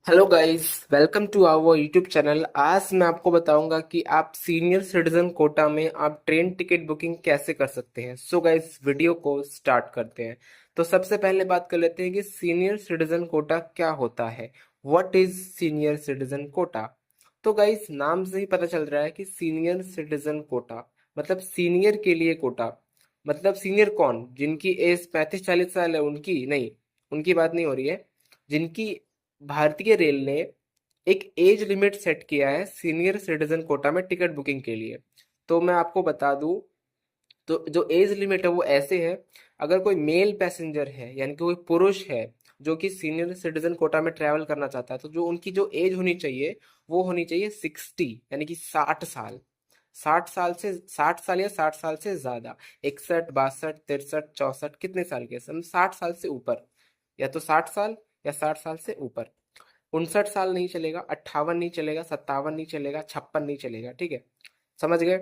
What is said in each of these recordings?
Hello guys, welcome to our YouTube channel. आज मैं आपको बताऊंगा कि आप सीनियर सिटीजन कोटा में आप ट्रेन टिकट बुकिंग कैसे कर सकते हैं। सो गाइस, वीडियो को स्टार्ट करते हैं। तो सबसे पहले बात कर लेते हैं कि सीनियर सिटीजन कोटा क्या होता है। What is senior citizen quota? तो गाइस, नाम से ही पता चल रहा है कि सीनियर सिटीजन कोटा मतलब सीनियर के लिए कोटा। मतलब सीनियर कौन? जिनकी एज 35-40 साल है उनकी नहीं, उनकी बात नहीं हो रही है। जिनकी भारतीय रेल ने एक एज लिमिट सेट किया है सीनियर सिटीजन कोटा में टिकट बुकिंग के लिए। तो मैं आपको बता दूं, तो जो एज लिमिट है वो ऐसे है। अगर कोई मेल पैसेंजर है यानी कि कोई पुरुष है जो कि सीनियर सिटीजन कोटा में ट्रैवल करना चाहता है, तो जो उनकी जो एज होनी चाहिए वो होनी चाहिए 60, यानी कि 60 साल। 60 साल से 60 साल या 60 साल से ज्यादा। 61, 62, 63, 64 कितने साल के? सब 60 साल से ऊपर, या तो 60 साल या 60 साल से ऊपर। 59 साल नहीं चलेगा, 58 नहीं चलेगा, 57 नहीं चलेगा, 56 नहीं चलेगा। ठीक है, समझ गए?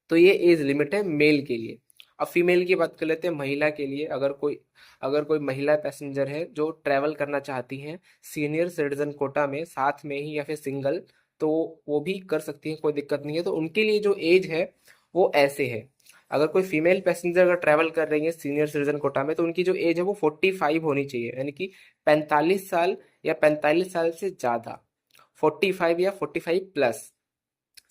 तो ये एज लिमिट है मेल के लिए। अब फीमेल की बात कर लेते हैं, महिला के लिए। अगर कोई महिला पैसेंजर है जो ट्रैवल करना चाहती हैं सीनियर सिटीजन कोटा में, साथ में ही या फिर सिंगल, तो वो भी कर सकती हैं, कोई दिक्कत नहीं है। तो उनके लिए जो एज है वो ऐसे है। अगर कोई फीमेल पैसेंजर अगर ट्रैवल कर रही है सीनियर सिटीजन कोटा में, तो उनकी जो एज है वो 45 होनी चाहिए, यानी कि 45 साल या 45 साल से ज्यादा। 45 या 45 प्लस,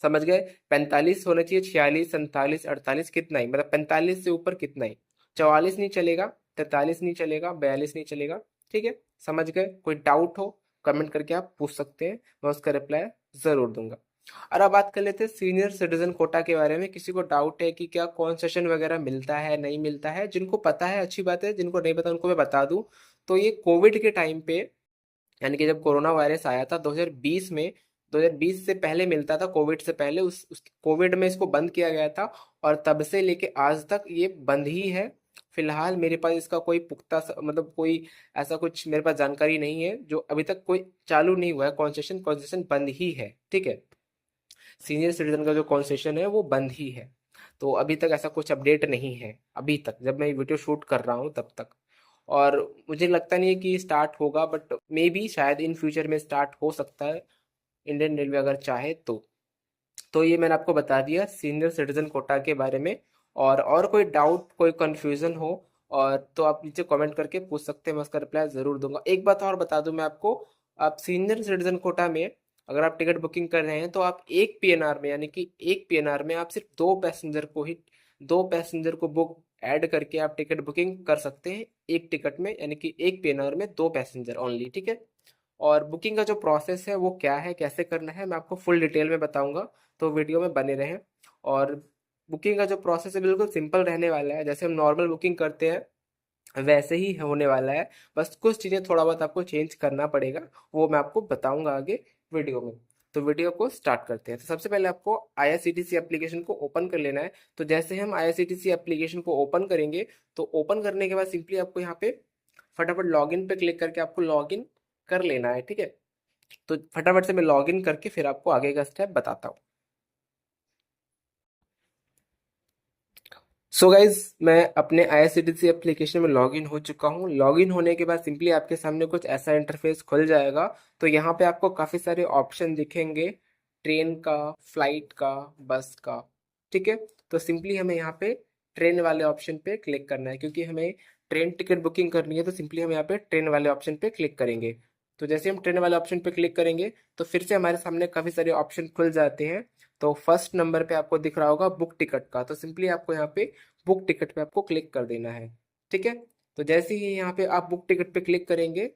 समझ गए? 45 होना चाहिए, 46, 47, 48 कितना ही, मतलब 45 से ऊपर कितना ही। 44 नहीं चलेगा, 43 नहीं चलेगा, 42 नहीं चलेगा। ठीक है, समझ गए? कोई डाउट हो कमेंट करके आप पूछ सकते हैं, मैं उसका रिप्लाई जरूर दूंगा। और अब बात कर लेते हैं सीनियर सिटीजन कोटा के बारे में। किसी को डाउट है कि क्या कॉन्सेशन वगैरह मिलता है नहीं मिलता है? जिनको पता है अच्छी बात है, जिनको नहीं पता उनको मैं बता दूं। तो ये कोविड के टाइम पे, यानी कि जब कोरोना वायरस आया था 2020 में, 2020 से पहले मिलता था, कोविड से पहले। उस कोविड में इसको बंद किया गया था, और तब से लेके आज तक ये बंद ही है। फिलहाल मेरे पास इसका कोई मतलब कोई ऐसा कुछ मेरे पास जानकारी नहीं है। जो अभी तक कोई चालू नहीं हुआ है कॉन्सेशन, कॉन्सेशन बंद ही है। ठीक है, सीनियर सिटीजन का जो कॉन्सेशन है वो बंद ही है। तो अभी तक ऐसा कुछ अपडेट नहीं है, अभी तक जब मैं ये वीडियो शूट कर रहा हूँ तब तक। और मुझे लगता नहीं है कि स्टार्ट होगा, बट मे बी शायद इन फ्यूचर में स्टार्ट हो सकता है, इंडियन रेलवे अगर चाहे तो। ये मैंने आपको बता दिया सीनियर सिटीजन कोटा के बारे में। और कोई डाउट, कोई कंफ्यूजन हो और तो आप नीचे कमेंट करके पूछ सकते हैं, मैं उसका रिप्लाई जरूर दूंगा। एक बात और बता दूं मैं आपको, आप सीनियर सिटीजन कोटा में अगर आप टिकट बुकिंग कर रहे हैं तो आप एक पीएनआर में, यानी कि एक पीएनआर में आप सिर्फ दो पैसेंजर को बुक ऐड करके आप टिकट बुकिंग कर सकते हैं एक टिकट में, यानी कि एक पीएनआर में दो पैसेंजर ओनली। ठीक है, और बुकिंग का जो प्रोसेस है वो क्या है, कैसे करना है, मैं आपको फुल डिटेल में बताऊंगा। तो वीडियो में बने रहें। और बुकिंग का जो प्रोसेस है बिल्कुल सिंपल रहने वाला है, जैसे हम नॉर्मल बुकिंग करते हैं वैसे ही होने वाला है। बस कुछ चीज़ें थोड़ा बहुत आपको चेंज करना पड़ेगा, वो मैं आपको बताऊंगा आगे वीडियो में। तो वीडियो को स्टार्ट करते हैं। तो सबसे पहले आपको आईआरसीटीसी एप्लीकेशन को ओपन कर लेना है। तो जैसे हम आईआरसीटीसी एप्लीकेशन को ओपन करेंगे, तो ओपन करने के बाद सिंपली आपको यहाँ पे फटाफट लॉगिन पे क्लिक करके आपको लॉगिन कर लेना है। ठीक है, तो फटाफट से मैं लॉगिन करके फिर आपको आगे का स्टेप बताता हूँ। सो गाइज, मैं अपने आईआरसीटीसी एप्लीकेशन में लॉगिन हो चुका हूँ। लॉगिन होने के बाद सिंपली आपके सामने कुछ ऐसा इंटरफेस खुल जाएगा। तो यहाँ पे आपको काफ़ी सारे ऑप्शन दिखेंगे, ट्रेन का, फ्लाइट का, बस का। ठीक है, तो सिंपली हमें यहाँ पे ट्रेन वाले ऑप्शन पे क्लिक करना है, क्योंकि हमें ट्रेन टिकट बुकिंग करनी है। तो सिंपली हम यहाँ पे ट्रेन वाले ऑप्शन पे क्लिक करेंगे। तो जैसे हम ट्रेन वाले ऑप्शन पे क्लिक करेंगे तो फिर से हमारे सामने काफ़ी सारे ऑप्शन खुल जाते हैं। तो फर्स्ट नंबर पे आपको दिख रहा होगा बुक टिकट का, तो सिंपली आपको यहाँ पे बुक टिकट पे आपको क्लिक कर देना है। ठीक है, तो जैसे ही यहाँ पे आप बुक टिकट पे क्लिक करेंगे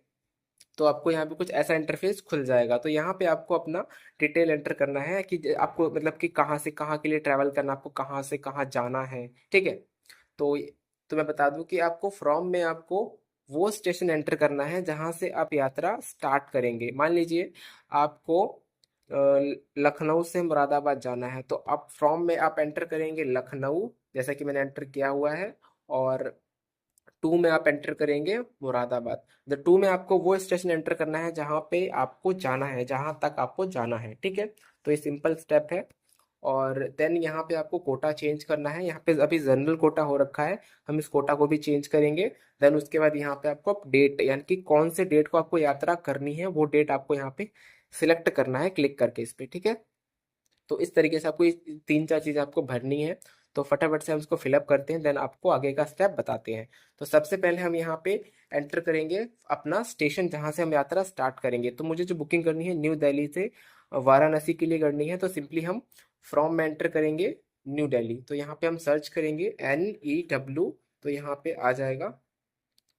तो आपको यहाँ पे कुछ ऐसा इंटरफेस खुल जाएगा। तो यहाँ पे आपको अपना डिटेल एंटर करना है कि आपको मतलब कि कहाँ से कहाँ के लिए ट्रैवल करना, आपको कहाँ से कहाँ जाना है। ठीक है, तो मैं बता दूं कि आपको फ्रॉम में आपको वो स्टेशन एंटर करना है जहाँ से आप यात्रा स्टार्ट करेंगे। मान लीजिए आपको लखनऊ से मुरादाबाद जाना है, तो आप फ्रॉम में आप एंटर करेंगे लखनऊ, जैसा कि मैंने एंटर किया हुआ है। और टू में आप एंटर करेंगे मुरादाबाद। द टू में आपको वो स्टेशन एंटर करना है जहाँ पे आपको जाना है, जहाँ तक आपको जाना है। ठीक है, तो ये सिंपल स्टेप है। और देन यहाँ पे आपको कोटा चेंज करना है। यहाँ पे अभी जनरल कोटा हो रखा है, हम इस कोटा को भी चेंज करेंगे। देन उसके बाद यहाँ पे आपको डेट, यानी कि कौन से डेट को आपको यात्रा करनी है वो डेट आपको यहाँ पे सिलेक्ट करना है क्लिक करके इस पे, ठीक है। तो इस तरीके से आपको ये 3-4 चीज़ें आपको भरनी है। तो फटाफट से हम इसको फिलअप करते हैं, देन आपको आगे का स्टेप बताते हैं। तो सबसे पहले हम यहाँ पे एंटर करेंगे अपना स्टेशन जहाँ से हम यात्रा स्टार्ट करेंगे। तो मुझे जो बुकिंग करनी है न्यू दिल्ली से वाराणसी के लिए करनी है, तो सिंपली हम फ्रॉम में एंटर करेंगे न्यू दिल्ली। तो यहाँ पे हम सर्च करेंगे NEW, तो यहाँ पे आ जाएगा।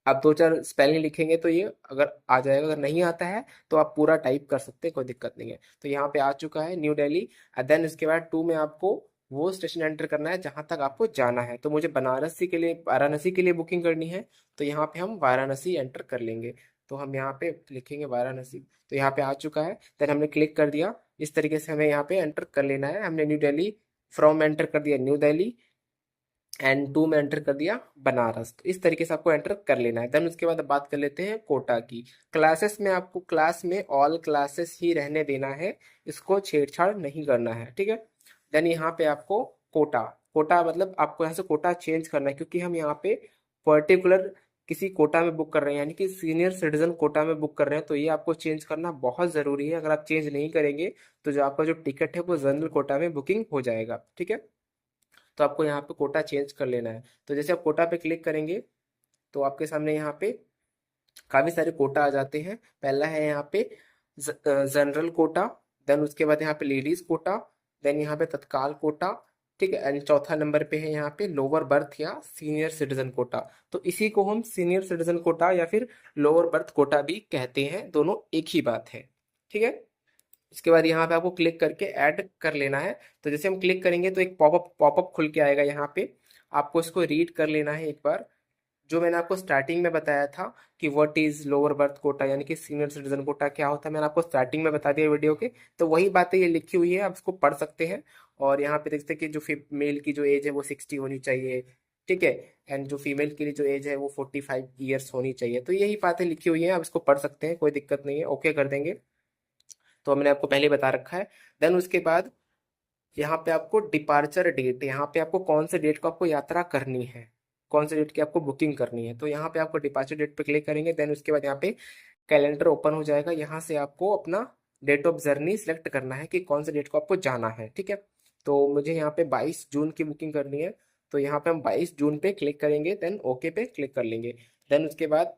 आप 2-4 स्पेलिंग लिखेंगे तो ये अगर आ जाएगा, अगर नहीं आता है तो आप पूरा टाइप कर सकते हैं, कोई दिक्कत नहीं है। तो यहाँ पे आ चुका है न्यू दिल्ली। देन उसके बाद 2 में आपको वो स्टेशन एंटर करना है जहाँ तक आपको जाना है। तो मुझे बनारसी के लिए, वाराणसी के लिए बुकिंग करनी है, तो यहाँ पे हम वाराणसी एंटर कर लेंगे। तो हम यहाँ पे लिखेंगे वाराणसी। तो यहाँ पे आ चुका है, देन हमने क्लिक कर दिया। इस तरीके से हमें यहाँ पे एंटर कर लेना है। हमने न्यू दिल्ली फ्रॉम एंटर कर दिया न्यू दिल्ली, एंड 2 में एंटर कर दिया बनारस। तो इस तरीके से आपको एंटर कर लेना है। देन उसके बाद अब बात कर लेते हैं कोटा की। क्लासेस में आपको क्लास में ऑल क्लासेस ही रहने देना है, इसको छेड़छाड़ नहीं करना है, ठीक है। देन यहाँ पे आपको कोटा, कोटा मतलब आपको यहाँ से कोटा चेंज करना है, क्योंकि हम यहाँ पे पर्टिकुलर किसी कोटा में बुक कर रहे हैं, यानी कि सीनियर सिटीजन कोटा में बुक कर रहे हैं। तो ये आपको चेंज करना बहुत ज़रूरी है। अगर आप चेंज नहीं करेंगे तो जो आपका जो टिकट है वो जनरल कोटा में बुकिंग हो जाएगा, ठीक है। तो आपको यहाँ पे कोटा चेंज कर लेना है। तो जैसे आप कोटा पे क्लिक करेंगे तो आपके सामने यहाँ पे काफ़ी सारे कोटा आ जाते हैं। पहला है यहाँ पे जनरल कोटा, देन उसके बाद यहाँ पे लेडीज कोटा, देन यहाँ पे तत्काल कोटा, ठीक है। एंड चौथा नंबर पे है यहाँ पे लोअर बर्थ या सीनियर सिटीजन कोटा। तो इसी को हम सीनियर सिटीजन कोटा या फिर लोअर बर्थ कोटा भी कहते हैं, दोनों एक ही बात है, ठीक है। इसके बाद यहाँ पे आपको क्लिक करके ऐड कर लेना है। तो जैसे हम क्लिक करेंगे तो एक पॉपअप खुल के आएगा यहाँ पे, आपको इसको रीड कर लेना है एक बार। जो मैंने आपको स्टार्टिंग में बताया था कि what is lower berth quota, यानी कि सीनियर सिटीजन कोटा क्या होता है, मैंने आपको स्टार्टिंग में बता दिया वीडियो के। तो वही बातें ये लिखी हुई है, आप इसको पढ़ सकते हैं। और यहाँ पे देखते हैं कि जो मेल की जो एज है वो 60 होनी चाहिए, ठीक है। एंड जो फीमेल के लिए जो एज है वो 45 ईयर्स होनी चाहिए। तो यही बातें लिखी हुई हैं, आप इसको पढ़ सकते हैं, कोई दिक्कत नहीं है, ओके कर देंगे। तो मैंने आपको पहले बता रखा है। देन उसके बाद यहाँ पे आपको डिपार्चर डेट, यहाँ पे आपको कौन से डेट को आपको यात्रा करनी है, कौन से डेट की आपको बुकिंग करनी है। तो यहाँ पे आपको डिपार्चर डेट पे क्लिक करेंगे। देन उसके बाद यहाँ पे कैलेंडर ओपन हो जाएगा। यहाँ से आपको अपना डेट ऑफ जर्नी सिलेक्ट करना है कि कौन से डेट को आपको जाना है, ठीक है। तो मुझे यहाँ पे 22 जून की बुकिंग करनी है, तो यहाँ पे हम 22 जून पे क्लिक करेंगे, देन ओके पे क्लिक कर लेंगे। देन उसके बाद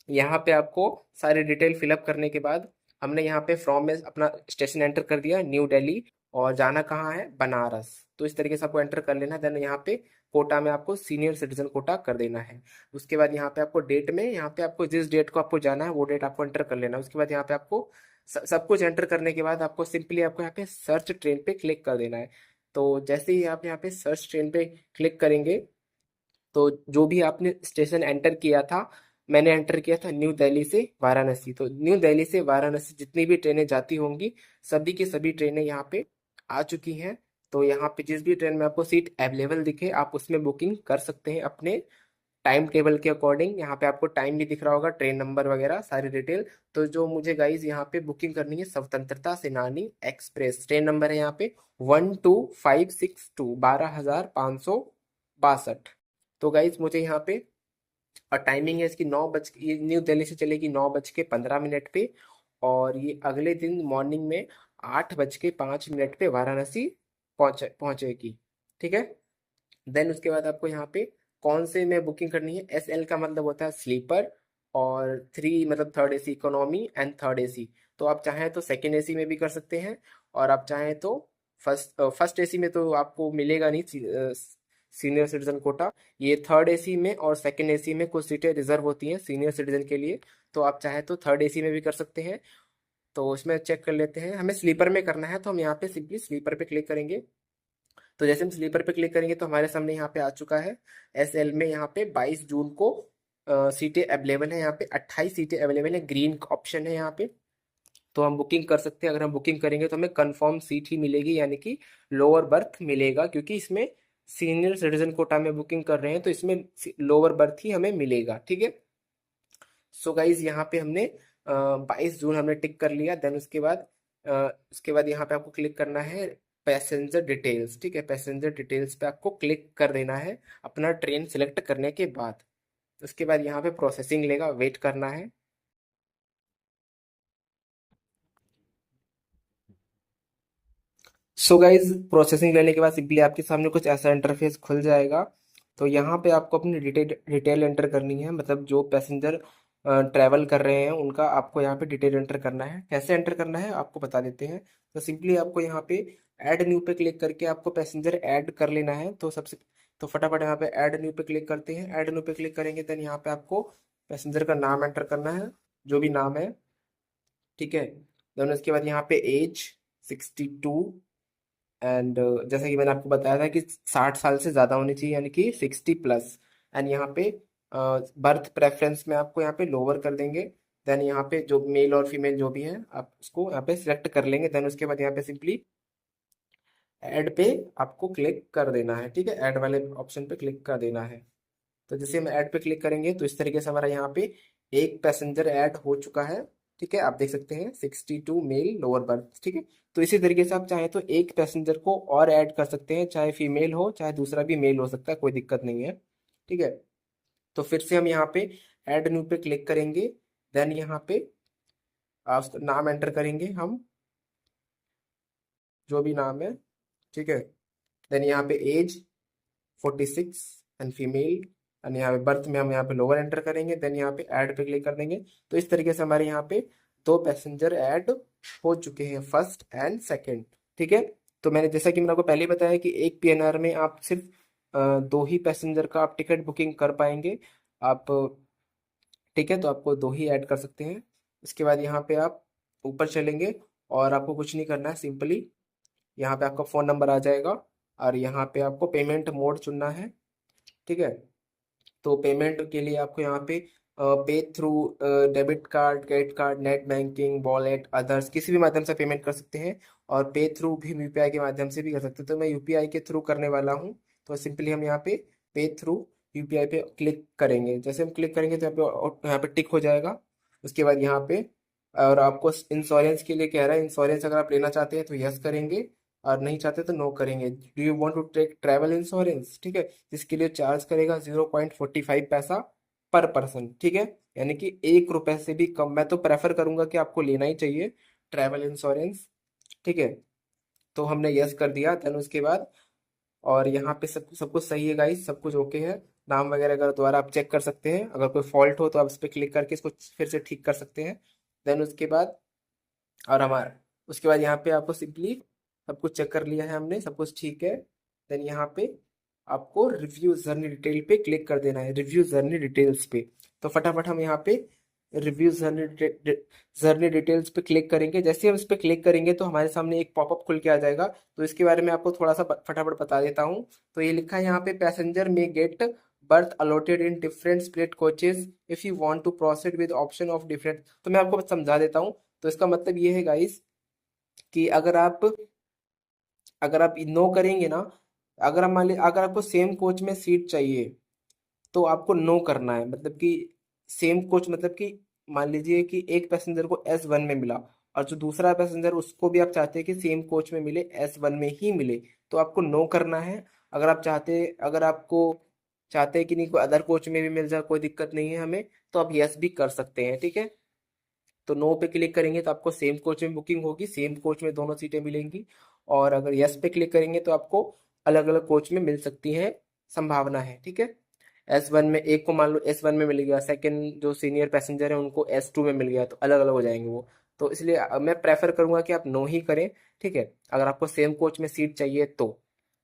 यहाँ पे आपको सारी डिटेल फिलअप करने के बाद हमने यहाँ पे फ्रॉम में अपना स्टेशन एंटर कर दिया न्यू दिल्ली, और जाना कहाँ है, बनारस। तो इस तरीके से आपको एंटर कर लेना है। देन यहाँ पे कोटा में आपको सीनियर सिटीजन कोटा कर देना है। उसके बाद यहाँ पे आपको डेट में, यहाँ पे आपको जिस डेट को आपको जाना है वो डेट आपको एंटर कर लेना है। उसके बाद यहाँ पे आपको सब कुछ एंटर करने के बाद आपको सिंपली आपको यहाँ पे सर्च ट्रेन पे क्लिक कर देना है। तो जैसे ही आप यहाँ पे सर्च ट्रेन पे क्लिक करेंगे तो जो भी आपने स्टेशन एंटर किया था, मैंने एंटर किया था न्यू दिल्ली से वाराणसी। तो न्यू दिल्ली से वाराणसी जितनी भी ट्रेनें जाती होंगी, सभी की सभी ट्रेनें यहाँ पे आ चुकी हैं। तो यहाँ पे जिस भी ट्रेन में आपको सीट अवेलेबल दिखे आप उसमें बुकिंग कर सकते हैं अपने टाइम टेबल के अकॉर्डिंग। यहाँ पे आपको टाइम भी दिख रहा होगा, ट्रेन नंबर वगैरह सारी डिटेल। तो जो मुझे गाइज यहाँ पे बुकिंग करनी है स्वतंत्रता सेनानी एक्सप्रेस, ट्रेन नंबर है यहाँ पे 12562, 12,562। तो गाइज मुझे यहाँ पे, और टाइमिंग है इसकी 9 बज, ये न्यू दिल्ली से चलेगी 9:15 पे, और ये अगले दिन मॉर्निंग में 8:05 पे वाराणसी पहुंचेगी, ठीक है। देन उसके बाद आपको यहाँ पे कौन से में बुकिंग करनी है, SL का मतलब होता है स्लीपर, और 3 मतलब third AC, economy and third AC। तो आप चाहें तो सेकेंड AC में भी कर सकते हैं, और आप चाहें तो फर्स्ट AC में तो आपको मिलेगा नहीं सीनियर सिटीजन कोटा। ये थर्ड AC में और सेकेंड AC में कुछ सीटें रिजर्व होती हैं सीनियर सिटीजन के लिए, तो आप चाहें तो थर्ड AC में भी कर सकते हैं। तो उसमें चेक कर लेते हैं, हमें स्लीपर में करना है तो हम यहाँ पे सिंपली स्लीपर पे क्लिक करेंगे। तो जैसे हम स्लीपर पे क्लिक करेंगे तो हमारे सामने यहाँ पे आ चुका है SL में, यहाँ पे 22 जून को सीटें अवेलेबल है, यहाँ पे 28 सीटें अवेलेबल है, ग्रीन ऑप्शन है यहाँ पे। तो हम बुकिंग कर सकते हैं। अगर हम बुकिंग करेंगे तो हमें कंफर्म सीट ही मिलेगी, यानी कि लोअर बर्थ मिलेगा, क्योंकि इसमें सीनियर सिटीजन कोटा में बुकिंग कर रहे हैं तो इसमें लोअर बर्थ ही हमें मिलेगा, ठीक है। सो गाइज यहाँ पे हमने 22 जून हमने टिक कर लिया। देन उसके बाद यहाँ पे आपको क्लिक करना है पैसेंजर डिटेल्स, ठीक है, पैसेंजर डिटेल्स पे आपको क्लिक कर देना है अपना ट्रेन सिलेक्ट करने के बाद। उसके बाद यहाँ पे प्रोसेसिंग लेगा, वेट करना है। सो गाइज प्रोसेसिंग लेने के बाद सिंपली आपके सामने कुछ ऐसा इंटरफेस खुल जाएगा। तो यहाँ पे आपको अपनी डिटेल एंटर करनी है, मतलब जो पैसेंजर ट्रैवल कर रहे हैं उनका आपको यहाँ पे डिटेल एंटर करना है। कैसे एंटर करना है आपको बता देते हैं। तो सिंपली आपको यहाँ पे ऐड न्यू पे क्लिक करके आपको पैसेंजर ऐड कर लेना है। तो फटाफट यहाँ पे ऐड न्यू पे क्लिक करते हैं। ऐड न्यू पे क्लिक करेंगे देन यहाँ पे आपको पैसेंजर का नाम एंटर करना है, जो भी नाम है, ठीक है। देन उसके बाद यहाँ पे एज 62, एंड जैसा कि मैंने आपको बताया था कि 60 साल से ज़्यादा होनी चाहिए, यानी कि 60+। एंड यहाँ पे बर्थ प्रेफरेंस में आपको यहाँ पे लोअर कर देंगे। देन यहाँ पे जो मेल और फीमेल जो भी है आप उसको यहाँ पे सिलेक्ट कर लेंगे। देन उसके बाद यहाँ पे सिंपली ऐड पे आपको क्लिक कर देना है, ठीक है, ऐड वाले ऑप्शन पे क्लिक कर देना है। तो जैसे हम ऐड पे क्लिक करेंगे तो इस तरीके से हमारा यहाँ पे एक पैसेंजर ऐड हो चुका है, ठीक है, आप देख सकते हैं 62 मेल लोअर बर्थ, ठीक है। तो इसी तरीके से आप चाहें तो एक पैसेंजर को और ऐड कर सकते हैं, चाहे फीमेल हो चाहे दूसरा भी मेल हो सकता है, कोई दिक्कत नहीं है, ठीक है। तो फिर से हम यहाँ पे ऐड न्यू पे क्लिक करेंगे। देन यहाँ पे उसका नाम एंटर करेंगे हम, जो भी नाम है, ठीक है। देन यहाँ पे एज 46 एंड फीमेल, एंड यहाँ पे बर्थ में हम यहाँ पे लोअर एंटर करेंगे। देन यहाँ पे ऐड पे क्लिक कर देंगे। तो इस तरीके से हमारे यहाँ पे दो पैसेंजर ऐड हो चुके हैं, फर्स्ट एंड सेकंड, ठीक है। तो मैंने जैसा कि मैंने आपको पहले ही बताया कि एक पीएनआर में आप सिर्फ दो ही पैसेंजर का आप टिकट बुकिंग कर पाएंगे आप, ठीक है। तो आपको दो ही ऐड कर सकते हैं। इसके बाद यहाँ पे आप ऊपर चलेंगे और आपको कुछ नहीं करना है, सिंपली यहाँ पे आपका फ़ोन नंबर आ जाएगा और यहाँ पे आपको पेमेंट मोड चुनना है, ठीक है। तो पेमेंट के लिए आपको यहाँ पे पे through debit card, credit card, net banking, wallet, others किसी भी माध्यम से पेमेंट कर सकते हैं, और पे थ्रू भी यूपीआई के माध्यम से भी कर सकते हैं। तो मैं यूपीआई के थ्रू करने वाला हूँ। तो सिंपली हम यहाँ पे थ्रू यूपीआई पे क्लिक करेंगे। जैसे हम क्लिक करेंगे तो यहाँ पे टिक हो जाएगा। उसके बाद यहाँ पे और आपको इंश्योरेंस के लिए कह रहा है, इंश्योरेंस अगर आप लेना चाहते हैं तो यस करेंगे और नहीं चाहते तो नो करेंगे। Do you want to take travel insurance, ठीक है, जिसके लिए चार्ज करेगा 0.45 पैसा पर पर्सन, ठीक है, यानी कि 1 रुपए से भी कम। मैं तो प्रेफर करूंगा कि आपको लेना ही चाहिए ट्रैवल इंश्योरेंस, ठीक है। तो हमने यस कर दिया। देन उसके बाद और यहाँ पे सब कुछ सही है गाइस, सब कुछ ओके है। नाम वगैरह अगर दोबारा आप चेक कर सकते हैं, अगर कोई फॉल्ट हो तो आप इस पर क्लिक करके इसको फिर से ठीक कर सकते हैं। देन उसके बाद और हमारा उसके बाद यहाँ पे आपको सिंपली सब कुछ चेक कर लिया है हमने, सब कुछ ठीक है। देन यहाँ पे आपको रिव्यू जर्नी डिटेल पे क्लिक कर देना है, रिव्यू जर्नी डिटेल्स पे। तो फटाफट हम यहाँ पे रिव्यू जर्नी डिटेल्स पे क्लिक करेंगे। जैसे हम इस पे क्लिक करेंगे तो हमारे सामने एक पॉपअप खुल के आ जाएगा। तो इसके बारे में आपको थोड़ा सा फटाफट बता देता हूँ। तो ये लिखा है यहाँ पे, पैसेंजर में get berth allotted in different split coaches if you want to proceed with option of different. तो मैं आपको समझा देता हूँ। तो इसका मतलब ये है गाइस कि अगर आप नो करेंगे ना, अगर आप मान ली अगर आपको सेम कोच में सीट चाहिए तो आपको नो करना है। मतलब कि सेम कोच, मतलब कि मान लीजिए कि एक पैसेंजर को S1 में मिला और जो दूसरा पैसेंजर उसको भी आप चाहते हैं कि सेम कोच में मिले, S1 में ही मिले, तो आपको नो करना है। अगर आपको चाहते हैं कि नहीं कोई अदर कोच में भी मिल जाए, कोई दिक्कत नहीं है हमें, तो आप यस भी कर सकते हैं, ठीक है। तो नो पे क्लिक करेंगे तो आपको सेम कोच में बुकिंग होगी, सेम कोच में दोनों सीटें मिलेंगी। और अगर यस पे क्लिक करेंगे तो आपको अलग अलग कोच में मिल सकती है, संभावना है, ठीक है। S1 में एक को मान लो S1 में मिल गया, सेकंड जो सीनियर पैसेंजर है उनको S2 में मिल गया, तो अलग अलग हो जाएंगे वो। तो इसलिए मैं प्रेफर करूंगा कि आप नो ही करें, ठीक है, अगर आपको सेम कोच में सीट चाहिए तो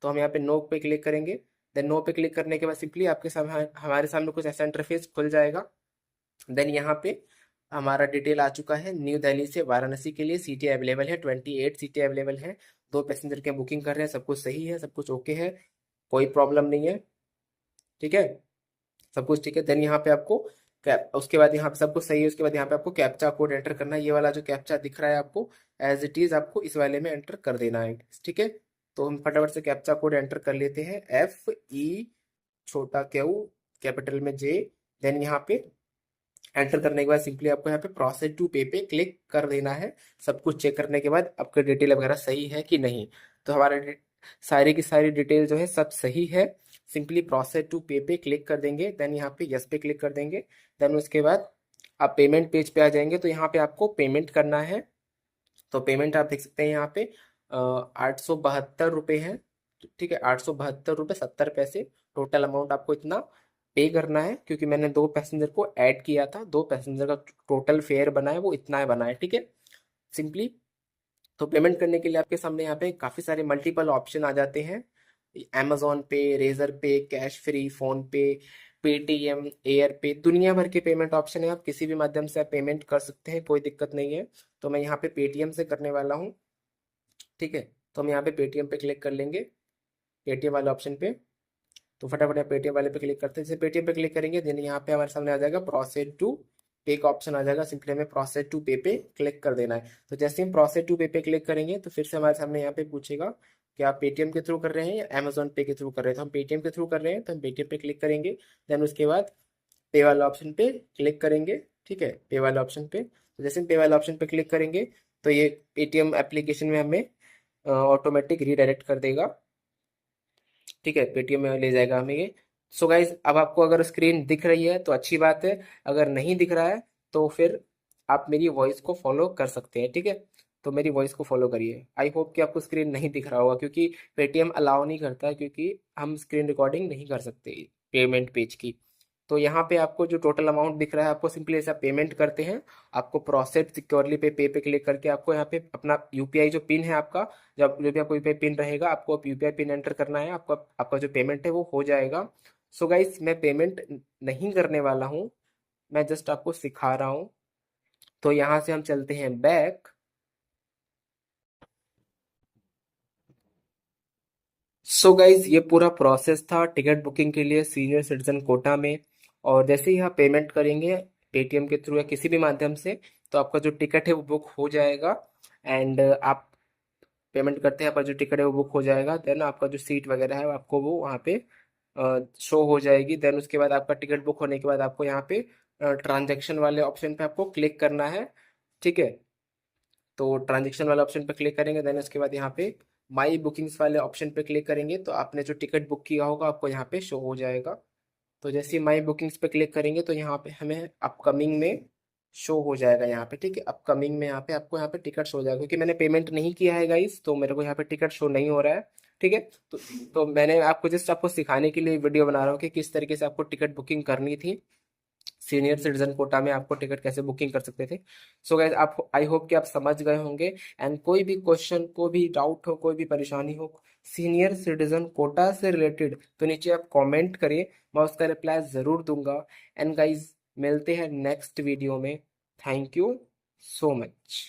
हम यहाँ पे नो पे क्लिक करेंगे। देन नो पे क्लिक करने के बाद सिंपली आपके सामने हमारे सामने कुछ ऐसा इंटरफेस खुल जाएगा। देन यहाँ पे हमारा डिटेल आ चुका है। न्यू दिल्ली से वाराणसी के लिए सीटें अवेलेबल है, 28 सीटें अवेलेबल है। दो पैसेंजर के बुकिंग कर रहे हैं, सब कुछ सही है, सब कुछ ओके है, कोई प्रॉब्लम नहीं है, ठीक है, सब कुछ ठीक है। देन यहाँ पे आपको कैप उसके बाद यहाँ पे सब कुछ सही है। उसके बाद यहाँ पे आपको कैप्चा कोड एंटर करना है। ये वाला जो कैप्चा दिख रहा है आपको, एज इट इज आपको इस वाले में एंटर कर देना है, ठीक है। तो हम फटाफट से कैप्चा कोड एंटर कर लेते हैं, FE छोटा क्यू कैपिटल में J। देन यहाँ पे एंटर करने के बाद सिंपली आपको यहाँ पे प्रोसेस टू पे पे क्लिक कर देना है, सब कुछ चेक करने के बाद आपका डिटेल वगैरह सही है कि नहीं। तो हमारे सारी की सारी डिटेल जो है सब सही है। सिंपली प्रोसेस टू पे पे क्लिक कर देंगे, देन यहाँ पे यस पे क्लिक कर देंगे। देन उसके बाद आप पेमेंट पेज पे आ जाएंगे, तो यहाँ पे आपको पेमेंट करना है। तो पेमेंट आप देख सकते हैं यहाँ पे 872 रुपये है। ठीक है, 872 रुपये 70 पैसे टोटल अमाउंट आपको इतना पे करना है, क्योंकि मैंने 2 पैसेंजर को ऐड किया था। 2 पैसेंजर का टोटल फेयर बना है वो इतना बना है। ठीक है, सिंपली तो पेमेंट करने के लिए आपके सामने यहाँ पे काफ़ी सारे मल्टीपल ऑप्शन आ जाते हैं। अमेजोन पे, रेजर पे, कैश फ्री, फोन पे, पेटीएम, एयर पे, दुनिया भर के पेमेंट ऑप्शन है। आप किसी भी माध्यम से आप पेमेंट कर सकते हैं, कोई दिक्कत नहीं है। तो मैं यहाँ पे पेटीएम से करने वाला हूँ। ठीक है, तो हम यहाँ पे पेटीएम पे क्लिक कर लेंगे, पेटीएम वाले ऑप्शन पे। तो फटाफट यहाँ पेटीएम वाले पे क्लिक करते हैं। जैसे पेटीएम पे क्लिक करेंगे देन यहाँ पे हमारे सामने आ जाएगा प्रोसेस टू पे का ऑप्शन आ जाएगा। सिंपली हमें प्रोसेस टू पे पे क्लिक कर देना है। तो जैसे हम प्रोसेस टू पे पे क्लिक करेंगे तो फिर से हमारे सामने यहाँ पे पूछेगा कि आप पेटीएम के थ्रू कर रहे हैं या अमेजोन पे के थ्रू कर रहे हैं। तो हम पेटीएम के थ्रू कर रहे हैं, तो हम पेटीएम पे क्लिक करेंगे। देन उसके बाद पे वाला ऑप्शन पे क्लिक करेंगे। ठीक है, पे वाले ऑप्शन पे, तो जैसे हम पे वाले ऑप्शन पे क्लिक करेंगे तो ये पेटीएम एप्लीकेशन में हमें ऑटोमेटिक रीडायरेक्ट कर देगा। ठीक है, पेटीएम में ले जाएगा हमें ये। सो गाइज, अब आपको अगर स्क्रीन दिख रही है तो अच्छी बात है, अगर नहीं दिख रहा है तो फिर आप मेरी वॉइस को फॉलो कर सकते हैं। ठीक है, तो मेरी वॉइस को फॉलो करिए। आई होप कि आपको स्क्रीन नहीं दिख रहा होगा, क्योंकि पेटीएम अलाउ नहीं करता है, क्योंकि हम स्क्रीन रिकॉर्डिंग नहीं कर सकते पेमेंट पेज की। तो यहाँ पे आपको जो टोटल अमाउंट दिख रहा है, आपको सिंपली ऐसा पेमेंट करते हैं। आपको प्रोसेस सिक्योरली पे क्लिक करके आपको यहाँ पे अपना यूपीआई जो पिन है आपका, जब जो भी आपको यूपीआई पिन रहेगा, आपको यूपीआई पिन एंटर करना है। आपका आपका जो पेमेंट है वो हो जाएगा। सो गाइस, मैं पेमेंट नहीं करने वाला हूँ, मैं जस्ट आपको सिखा रहा हूँ। तो यहाँ से हम चलते हैं बैक। सो गाइज, ये पूरा प्रोसेस था टिकट बुकिंग के लिए सीनियर सिटीजन कोटा में। और जैसे ही आप पेमेंट करेंगे पेटीएम के थ्रू या किसी भी माध्यम से, तो आपका जो टिकट है वो बुक हो जाएगा। एंड आप पेमेंट करते हैं, आपका जो टिकट है वो बुक हो जाएगा। देन आपका जो सीट वगैरह है आपको वो वहाँ पे शो हो जाएगी। देन उसके बाद आपका टिकट बुक होने के बाद आपको यहाँ पे ट्रांजेक्शन वाले ऑप्शन पे आपको क्लिक करना है। ठीक है, तो ट्रांजेक्शन वाले ऑप्शन पे क्लिक करेंगे। देन उसके बाद यहाँ पे माई बुकिंग्स वाले ऑप्शन पे क्लिक करेंगे, तो आपने जो टिकट बुक किया होगा आपको यहाँ पे शो हो जाएगा। तो जैसे ही माई बुकिंग्स पे क्लिक करेंगे तो यहाँ पे हमें अपकमिंग में शो हो जाएगा यहाँ पे। ठीक है, अपकमिंग में यहाँ पे आपको यहाँ पे टिकट शो हो जाएगा, क्योंकि मैंने पेमेंट नहीं किया है गाइस, तो मेरे को यहाँ पे टिकट शो नहीं हो रहा है। ठीक है, तो मैंने आपको जस्ट आपको सिखाने के लिए वीडियो बना रहा हूँ कि किस तरीके से आपको टिकट बुकिंग करनी थी। सीनियर सिटीजन कोटा में आपको टिकट कैसे बुकिंग कर सकते थे। सो गाइस, आप आई होप कि आप समझ गए होंगे। एंड कोई भी क्वेश्चन, कोई भी डाउट हो, कोई भी परेशानी हो सीनियर सिटीजन कोटा से रिलेटेड, तो नीचे आप कमेंट करिए, मैं उसका रिप्लाई ज़रूर दूंगा। एंड गाइस, मिलते हैं नेक्स्ट वीडियो में। Thank you so much.